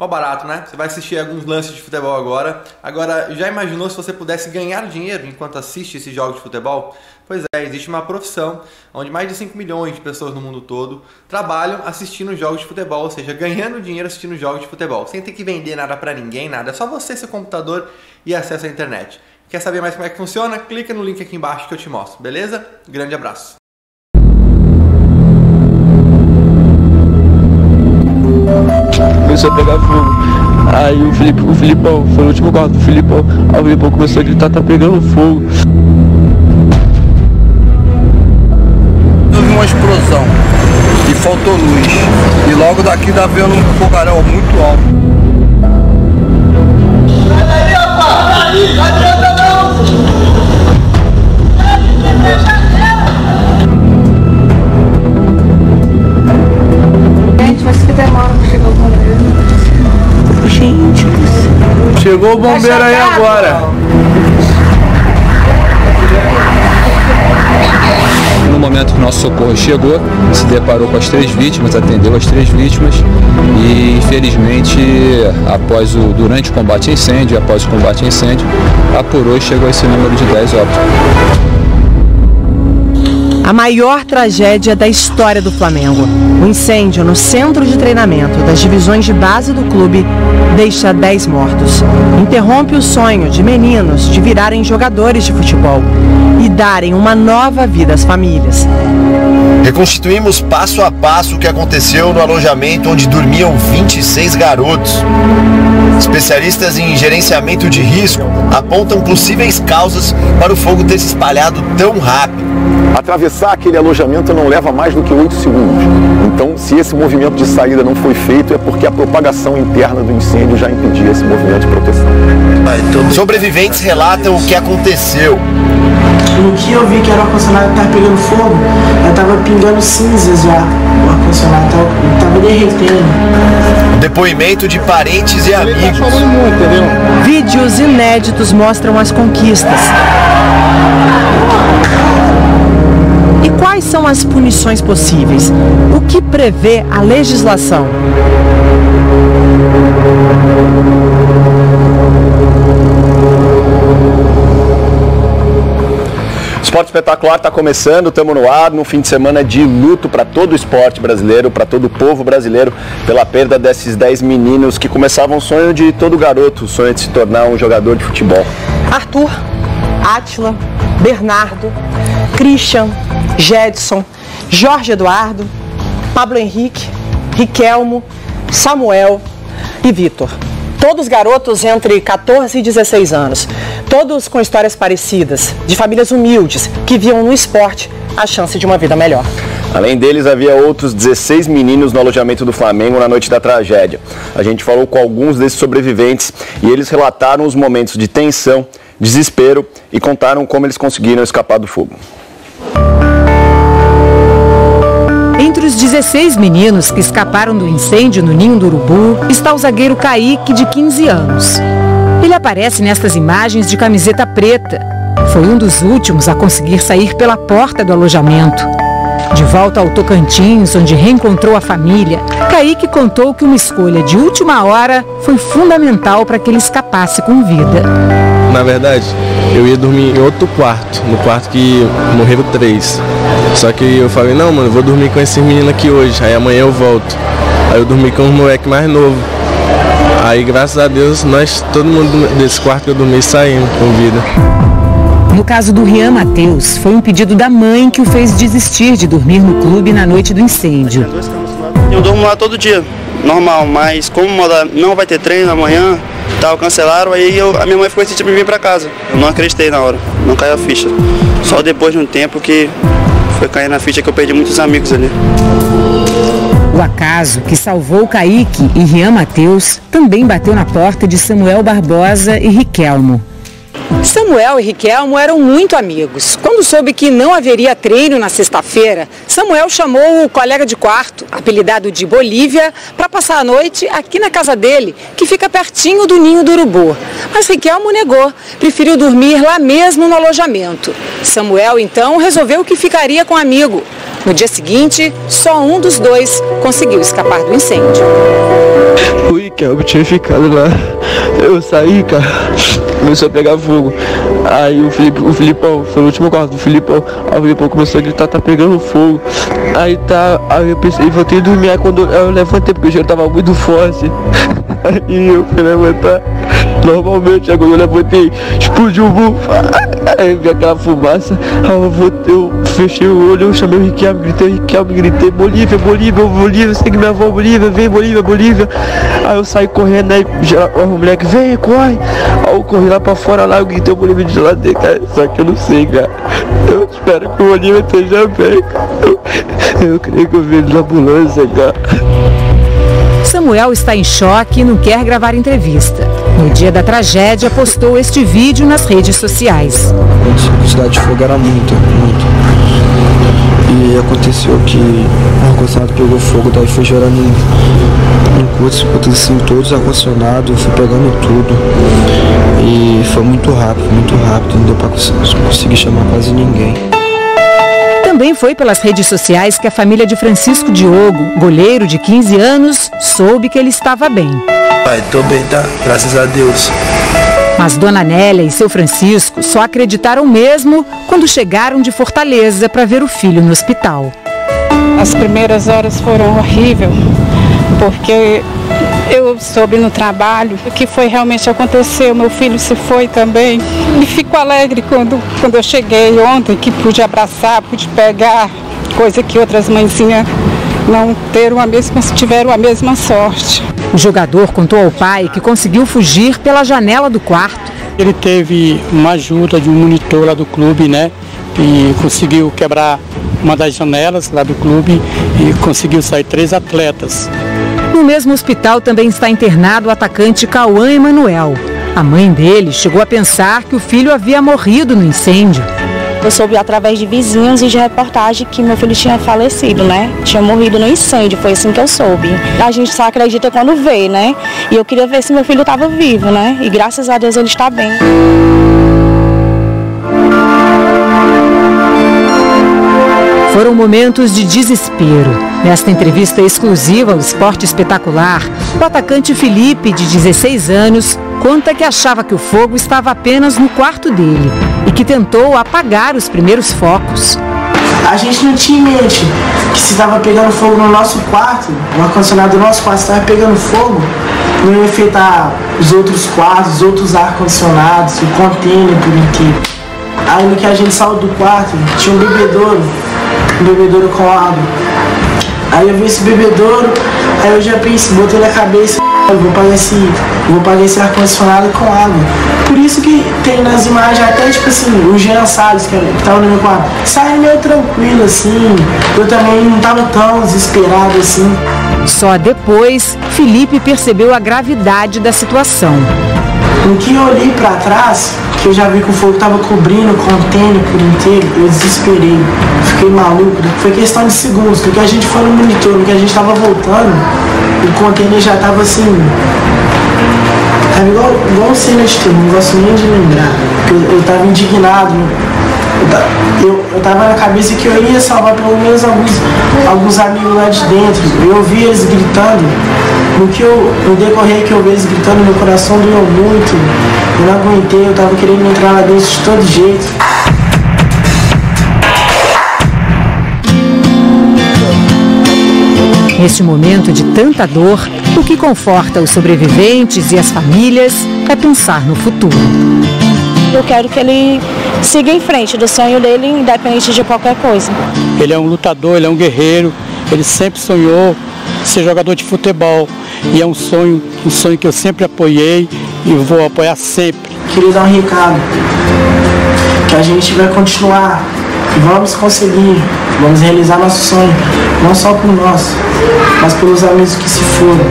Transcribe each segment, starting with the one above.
Mó barato, né? Você vai assistir alguns lances de futebol agora. Agora, já imaginou se você pudesse ganhar dinheiro enquanto assiste esses jogos de futebol? Pois é, existe uma profissão onde mais de 5 milhões de pessoas no mundo todo trabalham assistindo jogos de futebol, ou seja, ganhando dinheiro assistindo jogos de futebol, sem ter que vender nada pra ninguém, nada. É só você, seu computador e acesso à internet. Quer saber mais como é que funciona? Clica no link aqui embaixo que eu te mostro, beleza? Grande abraço! Começou a pegar fogo. Aí o Filipão, foi no último quarto do Filipão. Aí o Filipão começou a gritar, tá pegando fogo. Houve uma explosão e faltou luz. E logo daqui tá vendo um fogaréu muito alto. Sai daí, rapaz! Sai daí! Não adianta não! Gente, mas que demora pra chegar o bombeiro. Gente, chegou o bombeiro aí agora. No momento que o nosso socorro chegou, se deparou com as 3 vítimas, atendeu as 3 vítimas e infelizmente durante o combate a incêndio, após o combate a incêndio, apurou e chegou a esse número de 10 óbitos. A maior tragédia da história do Flamengo. O incêndio no centro de treinamento das divisões de base do clube deixa 10 mortos. Interrompe o sonho de meninos de virarem jogadores de futebol e darem uma nova vida às famílias. Reconstituímos passo a passo o que aconteceu no alojamento onde dormiam 26 garotos. Especialistas em gerenciamento de risco apontam possíveis causas para o fogo ter se espalhado tão rápido. Atravessar aquele alojamento não leva mais do que 8 segundos. Então, se esse movimento de saída não foi feito, é porque a propagação interna do incêndio já impedia esse movimento de proteção. Sobreviventes relatam o que aconteceu. No que eu vi que era o ar-condicionado que estava pegando fogo, já estava pingando cinzas já. O ar-condicionado estava derretendo. Depoimento de parentes e amigos. Vídeos inéditos mostram as conquistas. E quais são as punições possíveis? O que prevê a legislação? Esporte Espetacular está começando, estamos no ar, num fim de semana de luto para todo o esporte brasileiro, para todo o povo brasileiro, pela perda desses 10 meninos que começavam o sonho de todo garoto, o sonho de se tornar um jogador de futebol. Arthur, Átila, Bernardo, Christian, Jedson, Jorge Eduardo, Pablo Henrique, Riquelmo, Samuel e Vitor. Todos garotos entre 14 e 16 anos, todos com histórias parecidas, de famílias humildes, que viam no esporte a chance de uma vida melhor. Além deles, havia outros 16 meninos no alojamento do Flamengo na noite da tragédia. A gente falou com alguns desses sobreviventes e eles relataram os momentos de tensão, desespero e contaram como eles conseguiram escapar do fogo. Entre os 16 meninos que escaparam do incêndio no Ninho do Urubu está o zagueiro Kaique, de 15 anos. Ele aparece nestas imagens de camiseta preta. Foi um dos últimos a conseguir sair pela porta do alojamento. De volta ao Tocantins, onde reencontrou a família, Kaique contou que uma escolha de última hora foi fundamental para que ele escapasse com vida. Na verdade, eu ia dormir em outro quarto, no quarto que morreram 3. Só que eu falei, não, mano, eu vou dormir com esses meninos aqui hoje, aí amanhã eu volto. Aí eu dormi com um moleque mais novo. Aí, graças a Deus, todo mundo desse quarto que eu dormi saímos com vida. No caso do Rian Matheus, foi um pedido da mãe que o fez desistir de dormir no clube na noite do incêndio. Eu durmo lá todo dia, normal, mas como não vai ter treino amanhã, cancelaram, aí a minha mãe ficou insistindo em vir pra casa. Eu não acreditei na hora, não caiu a ficha. Só depois de um tempo que foi cair na ficha que eu perdi muitos amigos ali. O acaso que salvou Kaique e Rian Matheus também bateu na porta de Samuel Barbosa e Riquelmo. Samuel e Riquelmo eram muito amigos. Quando soube que não haveria treino na sexta-feira, Samuel chamou o colega de quarto, apelidado de Bolívia, para passar a noite aqui na casa dele, que fica pertinho do Ninho do Urubu. Mas Riquelmo negou, preferiu dormir lá mesmo no alojamento. Samuel, então, resolveu que ficaria com o amigo. No dia seguinte, só um dos dois conseguiu escapar do incêndio. O Riquelme tinha ficado lá. Eu saí, cara, começou a pegar fogo. Aí o Filipão, foi o último quarto do Filipão. Aí o Filipão começou a gritar, tá pegando fogo. Aí eu pensei, voltei a dormir. Aí quando eu levantei, porque o cheiro tava muito forte. Aí eu fui levantar. Normalmente, quando eu levantei, explodiu o bufo. Aí vi aquela fumaça. Aí eu fechei o olho, eu chamei o Riquelme, gritei, Bolívia, segue minha avó, Bolívia, vem, Bolívia. Aí eu saí correndo, aí o moleque, vem, corre. Aí eu corri lá pra fora, lá eu gritei o Bolívia de lá dentro, cara. Só que eu não sei, cara. Eu espero que o Bolívia esteja bem. Eu creio que eu vi ele na ambulância, cara. Samuel está em choque e não quer gravar entrevista. No dia da tragédia, postou este vídeo nas redes sociais. A quantidade de fogo era muito. E aconteceu que o ar-condicionado pegou fogo, daí foi gerando um curto, assim, todos os ar-condicionados, foi pegando tudo. E foi muito rápido, não deu para conseguir chamar quase ninguém. Também foi pelas redes sociais que a família de Francisco Diogo, goleiro de 15 anos, soube que ele estava bem. Pai, tô bem, tá? Graças a Deus. Mas Dona Nélia e seu Francisco só acreditaram mesmo quando chegaram de Fortaleza para ver o filho no hospital. As primeiras horas foram horríveis, porque eu soube no trabalho o que foi realmente aconteceu. Meu filho se foi também. E fico alegre quando eu cheguei ontem, que pude abraçar, pude pegar, coisa que outras mãezinhas não tiveram a mesma sorte. O jogador contou ao pai que conseguiu fugir pela janela do quarto. Ele teve uma ajuda de um monitor lá do clube, né? E conseguiu quebrar uma das janelas lá do clube e conseguiu sair 3 atletas. No mesmo hospital também está internado o atacante Cauã Emanuel. A mãe dele chegou a pensar que o filho havia morrido no incêndio. Eu soube através de vizinhos e de reportagem que meu filho tinha falecido, né? Tinha morrido no incêndio, foi assim que eu soube. A gente só acredita quando vê, né? E eu queria ver se meu filho estava vivo, né? E graças a Deus ele está bem. Foram momentos de desespero. Nesta entrevista exclusiva ao Esporte Espetacular, o atacante Felipe, de 16 anos, conta que achava que o fogo estava apenas no quarto dele e que tentou apagar os primeiros focos. A gente não tinha em mente que se estava pegando fogo no nosso quarto, o ar-condicionado do nosso quarto estava pegando fogo, não ia afetar os outros quartos, os outros ar-condicionados, o container por inteiro. Aí no que a gente saiu do quarto, tinha um bebedouro com água. Aí eu vi esse bebedouro, aí eu já pensei, botei na cabeça, eu vou pagar esse ar-condicionado com água. Por isso que tem nas imagens até tipo assim, o Jean Salles, que tava no meu quarto, saiu meio tranquilo assim, eu também não tava tão desesperado assim. Só depois, Felipe percebeu a gravidade da situação. No que eu olhei pra trás, que eu já vi que o fogo tava cobrindo o container por inteiro, eu desesperei, fiquei maluco. Foi questão de segundos, porque a gente foi no monitor, no que a gente tava voltando, o container já tava assim, tava igual cena de terror, não gosto nem de lembrar, porque eu tava indignado. Eu tava na cabeça que eu ia salvar pelo menos alguns amigos lá de dentro. Eu ouvi eles gritando. No decorrer que eu vi eles gritando, meu coração doeu muito. Eu não aguentei, eu tava querendo entrar lá dentro de todo jeito. Neste momento de tanta dor, o que conforta os sobreviventes e as famílias é pensar no futuro. Eu quero que ele siga em frente do sonho dele, independente de qualquer coisa. Ele é um lutador, ele é um guerreiro, ele sempre sonhou ser jogador de futebol. E é um sonho que eu sempre apoiei e vou apoiar sempre. Queria dar um recado, que a gente vai continuar e vamos conseguir, vamos realizar nosso sonho, não só por nós, mas pelos amigos que se foram.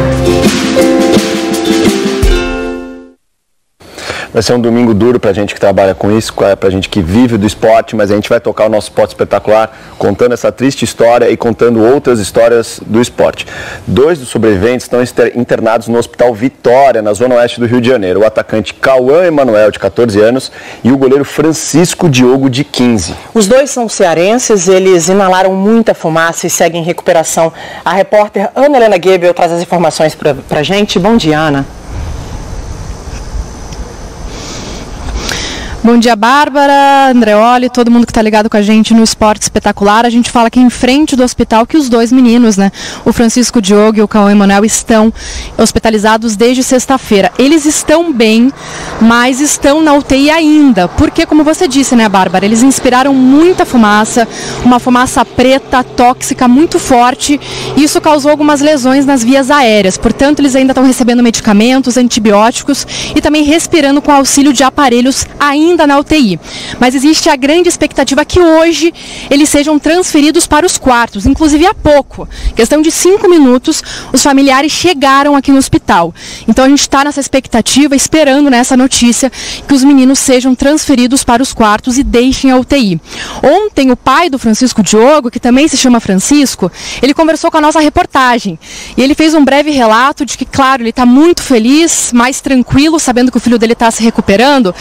Vai ser um domingo duro pra gente que trabalha com isso, pra gente que vive do esporte, mas a gente vai tocar o nosso esporte espetacular, contando essa triste história e contando outras histórias do esporte. 2 dos sobreviventes estão internados no Hospital Vitória, na zona oeste do Rio de Janeiro. O atacante Cauã Emanuel, de 14 anos, e o goleiro Francisco Diogo, de 15. Os dois são cearenses, eles inalaram muita fumaça e seguem em recuperação. A repórter Ana Helena Gebel traz as informações pra gente. Bom dia, Ana. Bom dia, Bárbara, Andreoli, todo mundo que está ligado com a gente no Esporte Espetacular. A gente fala aqui em frente do hospital que os 2 meninos, né, o Francisco Diogo e o Cauã Emanuel, estão hospitalizados desde sexta-feira. Eles estão bem, mas estão na UTI ainda, porque, como você disse, né, Bárbara, eles inspiraram muita fumaça, uma fumaça preta, tóxica, muito forte, e isso causou algumas lesões nas vias aéreas. Portanto, eles ainda estão recebendo medicamentos, antibióticos e também respirando com auxílio de aparelhos ainda na UTI, mas existe a grande expectativa que hoje eles sejam transferidos para os quartos, inclusive há pouco, questão de 5 minutos, os familiares chegaram aqui no hospital. Então a gente está nessa expectativa, esperando nessa notícia que os meninos sejam transferidos para os quartos e deixem a UTI. Ontem o pai do Francisco Diogo, que também se chama Francisco, ele conversou com a nossa reportagem e ele fez um breve relato de que, claro, ele está muito feliz, mais tranquilo, sabendo que o filho dele está se recuperando,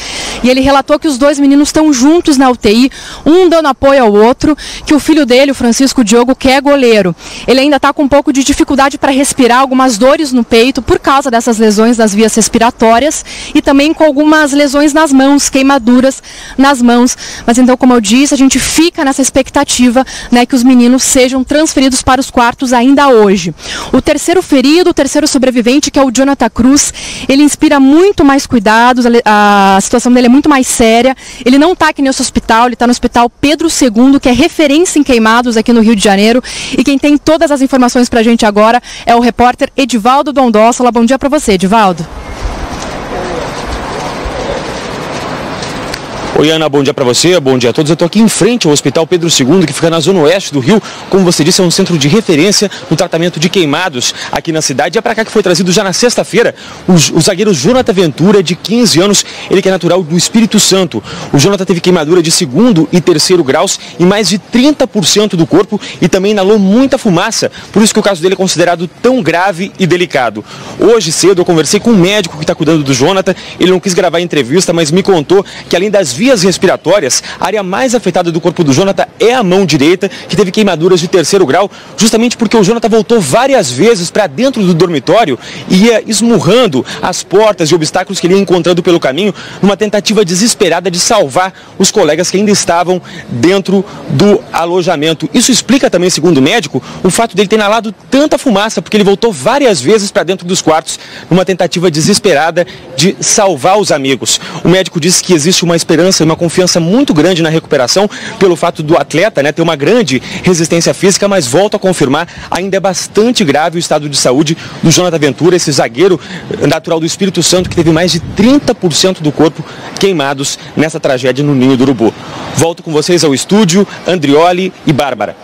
e ele relatou que os 2 meninos estão juntos na UTI, um dando apoio ao outro, que o filho dele, o Francisco Diogo, que é goleiro, ele ainda está com um pouco de dificuldade para respirar, algumas dores no peito por causa dessas lesões das vias respiratórias e também com algumas lesões nas mãos, queimaduras nas mãos. Mas então, como eu disse, a gente fica nessa expectativa, né, que os meninos sejam transferidos para os quartos ainda hoje. O terceiro ferido, o terceiro sobrevivente, que é o Jonathan Cruz, ele inspira muito mais cuidados, a situação dele é muito mais séria. Ele não está aqui nesse hospital, ele está no Hospital Pedro II, que é referência em queimados aqui no Rio de Janeiro. E quem tem todas as informações para a gente agora é o repórter Edivaldo Dondossola. Bom dia para você, Edivaldo. Oi, Ana, bom dia para você, bom dia a todos. Eu estou aqui em frente ao Hospital Pedro II, que fica na zona oeste do Rio. Como você disse, é um centro de referência no tratamento de queimados aqui na cidade. É para cá que foi trazido já na sexta-feira o zagueiro Jonathan Ventura, de 15 anos, ele que é natural do Espírito Santo. O Jonathan teve queimadura de 2º e 3º graus em mais de 30% do corpo e também inalou muita fumaça. Por isso que o caso dele é considerado tão grave e delicado. Hoje cedo eu conversei com um médico que está cuidando do Jonathan. Ele não quis gravar a entrevista, mas me contou que além das vias respiratórias, a área mais afetada do corpo do Jonathan é a mão direita, que teve queimaduras de 3º grau, justamente porque o Jonathan voltou várias vezes para dentro do dormitório e ia esmurrando as portas e obstáculos que ele ia encontrando pelo caminho, numa tentativa desesperada de salvar os colegas que ainda estavam dentro do alojamento. Isso explica também, segundo o médico, o fato dele ter inalado tanta fumaça, porque ele voltou várias vezes para dentro dos quartos, numa tentativa desesperada de salvar os amigos. O médico disse que existe uma esperança e uma confiança muito grande na recuperação pelo fato do atleta, né, ter uma grande resistência física, mas volto a confirmar, ainda é bastante grave o estado de saúde do Jonathan Ventura, esse zagueiro natural do Espírito Santo que teve mais de 30% do corpo queimados nessa tragédia no Ninho do Urubu. Volto com vocês ao estúdio, Andrioli e Bárbara.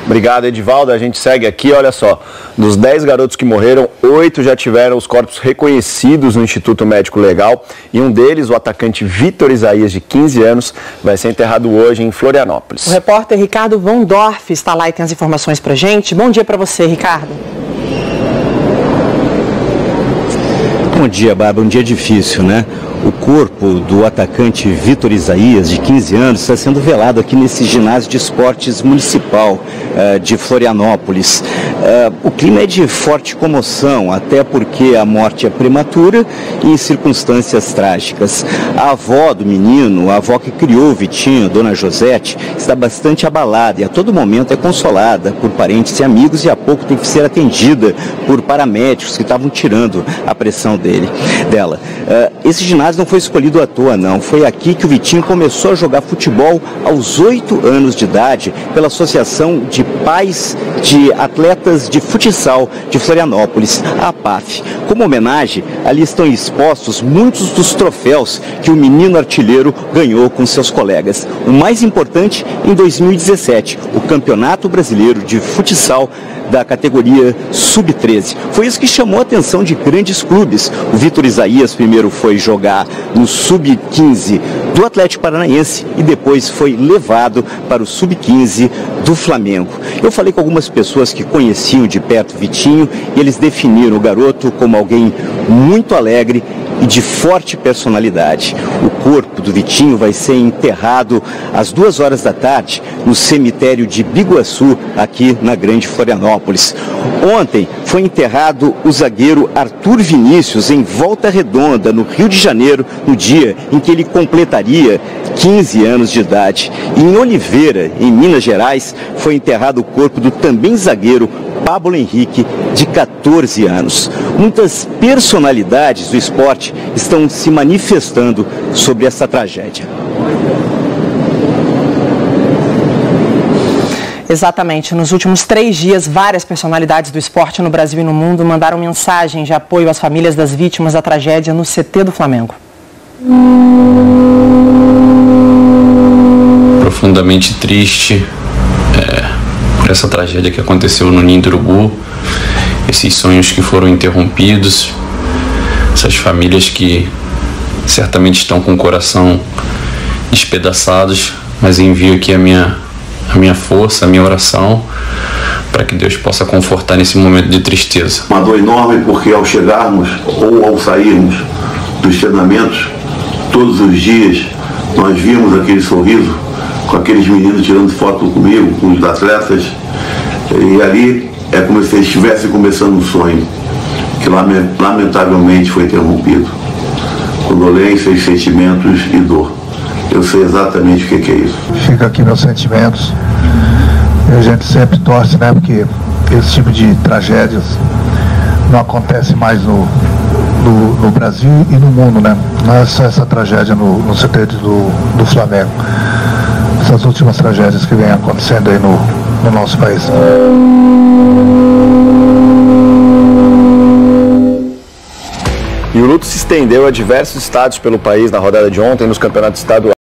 Obrigado, Edivaldo. A gente segue aqui, olha só. Dos 10 garotos que morreram, 8 já tiveram os corpos reconhecidos no Instituto Médico Legal e um deles, o atacante Vitor Isaías, de 15 anos, vai ser enterrado hoje em Florianópolis. O repórter Ricardo Von Dorf está lá e tem as informações pra gente. Bom dia para você, Ricardo. Bom dia, Bárbara. Um dia difícil, né? O corpo do atacante Vitor Isaías, de 15 anos, está sendo velado aqui nesse ginásio de esportes municipal de Florianópolis. O clima é de forte comoção, até porque a morte é prematura e em circunstâncias trágicas. A avó do menino, a avó que criou o Vitinho, Dona Josete, está bastante abalada e a todo momento é consolada por parentes e amigos e há pouco teve que ser atendida por paramédicos que estavam tirando a pressão dela. Esse ginásio não foi escolhido à toa, não. Foi aqui que o Vitinho começou a jogar futebol aos 8 anos de idade pela Associação de Pais de Atletas de Futsal de Florianópolis, a APAF. Como homenagem, ali estão expostos muitos dos troféus que o menino artilheiro ganhou com seus colegas. O mais importante, em 2017, o Campeonato Brasileiro de Futsal da categoria Sub-13. Foi isso que chamou a atenção de grandes clubes. O Vitor Isaías primeiro foi jogar no Sub-15 do Atlético Paranaense e depois foi levado para o Sub-15 do Flamengo. Eu falei com algumas pessoas que conheciam de perto Vitinho e eles definiram o garoto como alguém muito alegre e de forte personalidade. O corpo do Vitinho vai ser enterrado às 2 horas da tarde no cemitério de Biguaçu, aqui na Grande Florianópolis. Ontem foi enterrado o zagueiro Arthur Vinícius em Volta Redonda, no Rio de Janeiro, no dia em que ele completaria 15 anos de idade. E em Oliveira, em Minas Gerais, foi enterrado o corpo do também zagueiro Pablo Henrique, de 14 anos. Muitas personalidades do esporte estão se manifestando sobre essa tragédia. Exatamente. Nos últimos 3 dias, várias personalidades do esporte no Brasil e no mundo mandaram mensagem de apoio às famílias das vítimas da tragédia no CT do Flamengo. Profundamente triste por essa tragédia que aconteceu no Ninho do Urubu, esses sonhos que foram interrompidos, essas famílias que certamente estão com o coração despedaçados, mas envio aqui a minha força, a minha oração, para que Deus possa confortar nesse momento de tristeza. Uma dor enorme, porque ao chegarmos ou ao sairmos dos treinamentos, todos os dias nós vimos aquele sorriso com aqueles meninos tirando foto comigo, com os atletas, e ali é como se eles estivessem começando um sonho que lamentavelmente foi interrompido. Condolências, sentimentos e dor. Eu sei exatamente o que é isso. Fica aqui meus sentimentos. E a gente sempre torce, né? Porque esse tipo de tragédias não acontece mais no Brasil e no mundo, né? Não é só essa tragédia no CT do Flamengo. Essas últimas tragédias que vêm acontecendo aí no nosso país. E o luto se estendeu a diversos estados pelo país na rodada de ontem nos campeonatos estaduais.